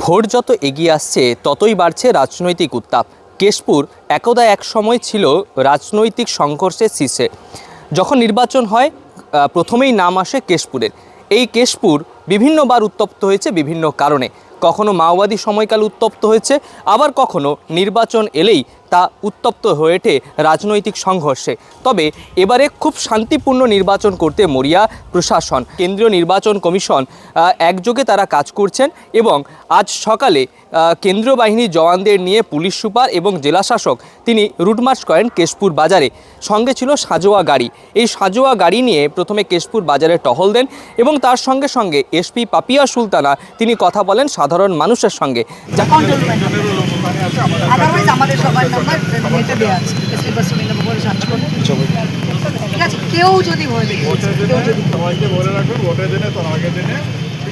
Vote যত এগিয়ে আসছে ততই বাড়ছে রাজনৈতিক উত্তাপ। কেশপুর একদা এক সময় ছিল রাজনৈতিক সংঘর্ষের শীর্ষে। যখন নির্বাচন হয় প্রথমেই নাম আসে কেশপুরের। এই কেশপুর বিভিন্নবার উত্তপ্ত হয়েছে বিভিন্ন কারণে। কখনো মাওবাদী সময়কাল উত্তপ্ত হয়েছে, আবার কখনো নির্বাচন এলেই তা উত্তপ্ত হয়ে ওঠে রাজনৈতিক সংঘর্ষে। তবে এবারে খুব শান্তিপূর্ণ নির্বাচন করতে মরিয়া প্রশাসন। কেন্দ্রীয় নির্বাচন কমিশন একযোগে তারা কাজ করছেন এবং আজ সকালে কেন্দ্রীয় বাহিনীর জওয়ানদের নিয়ে পুলিশ সুপার এবং জেলাশাসক তিনি রুটমার্চ করেন কেশপুর বাজারে। সঙ্গে ছিল সাঁজোয়া গাড়ি। এই সাঁজোয়া গাড়ি নিয়ে প্রথমে কেশপুর বাজারে টহল দেন এবং তার সঙ্গে সঙ্গে এসপি পাপিয়া সুলতানা তিনি কথা বলেন সাধারণ মানুষের সঙ্গে।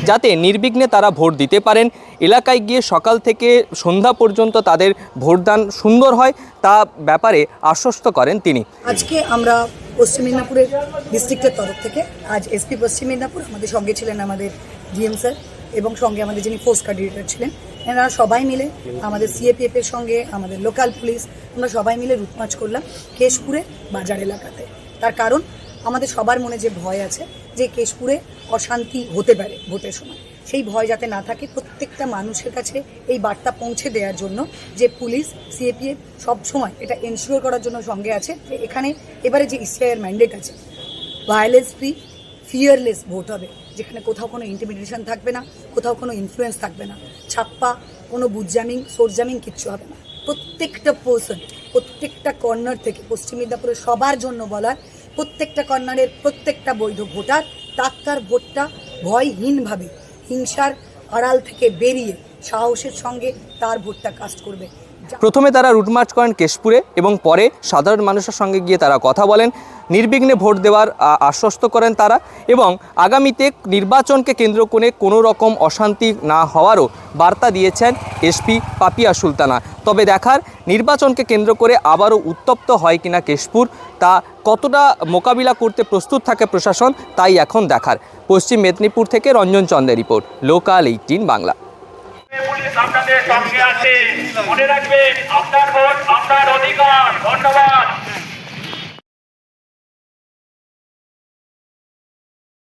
যাতে নির্বিঘ্নে তারা ভোট দিতে পারেন, এলাকায় গিয়ে সকাল থেকে সন্ধ্যা পর্যন্ত তাদের ভোটদান সুন্দর হয় তা ব্যাপারে আশ্বস্ত করেন তিনি। আজকে আমরা পশ্চিম মেদিনীপুরের ডিস্ট্রিক্টের তরফ থেকে আজ এসপি পশ্চিম মেদিনীপুর আমাদের সঙ্গে ছিলেন আমাদের ডিএম স্যার এবং সঙ্গে আমাদের যিনি ফোর্স কোঅর্ডিনেটর ছিলেন, এনারা সবাই মিলে আমাদের সিএপিএফের সঙ্গে আমাদের লোকাল পুলিশ আমরা সবাই মিলে রুট মার্চ করলাম কেশপুরে বাজার এলাকাতে। তার কারণ আমাদের সবার মনে যে ভয় আছে যে কেশপুরে অশান্তি হতে পারে ভোটের সময়, সেই ভয় যাতে না থাকে প্রত্যেকটা মানুষের কাছে এই বার্তা পৌঁছে দেওয়ার জন্য যে পুলিশ সিএপিএফ সবসময় এটা এনশিওর করার জন্য সঙ্গে আছে যে এখানে এবারে যে ইসিআইয়ের ম্যান্ডেট আছে ভায়োলেন্স ফ্রি ফিয়ারলেস ভোট হবে, যেখানে কোথাও কোনো ইন্টিমিডেশন থাকবে না, কোথাও কোনো ইনফ্লুয়েন্স থাকবে না, ছাপ্পা কোনো বুথজামিং সোর্সজামিং কিচ্ছু হবে না। প্রত্যেকটা পার্সন প্রত্যেকটা কর্নার থেকে পশ্চিম মেদিনীপুরের সবার জন্য বলার প্রত্যেকটা কর্নারের প্রত্যেকটা বৈধ ভোটার তার ভোটটা ভয়হীনভাবে হিংসার আড়াল থেকে বেরিয়ে সাহসের সঙ্গে তার ভোটটা কাস্ট করবে। প্রথমে তারা রুট মার্চ করেন কেশপুরে এবং পরে সাধারণ মানুষের সঙ্গে গিয়ে তারা কথা বলেন, নির্বিঘ্নে ভোট দেওয়ার আশ্বস্ত করেন তারা এবং আগামীতে নির্বাচনকে কেন্দ্র করে কোনো রকম অশান্তি না হওয়ারও বার্তা দিয়েছেন এসপি পাপিয়া সুলতানা। তবে দেখার নির্বাচনকে কেন্দ্র করে আবারও উত্তপ্ত হয় কিনা কেশপুর, তা কতটা মোকাবিলা করতে প্রস্তুত থাকে প্রশাসন তাই এখন দেখার। পশ্চিম মেদিনীপুর থেকে রঞ্জন চন্দ্রের রিপোর্ট, লোকাল 18 বাংলা। আপনাদের সঙ্গে আছে, মনে রাখবেন আপনার ভোট আপনার অধিকার। ধন্যবাদ।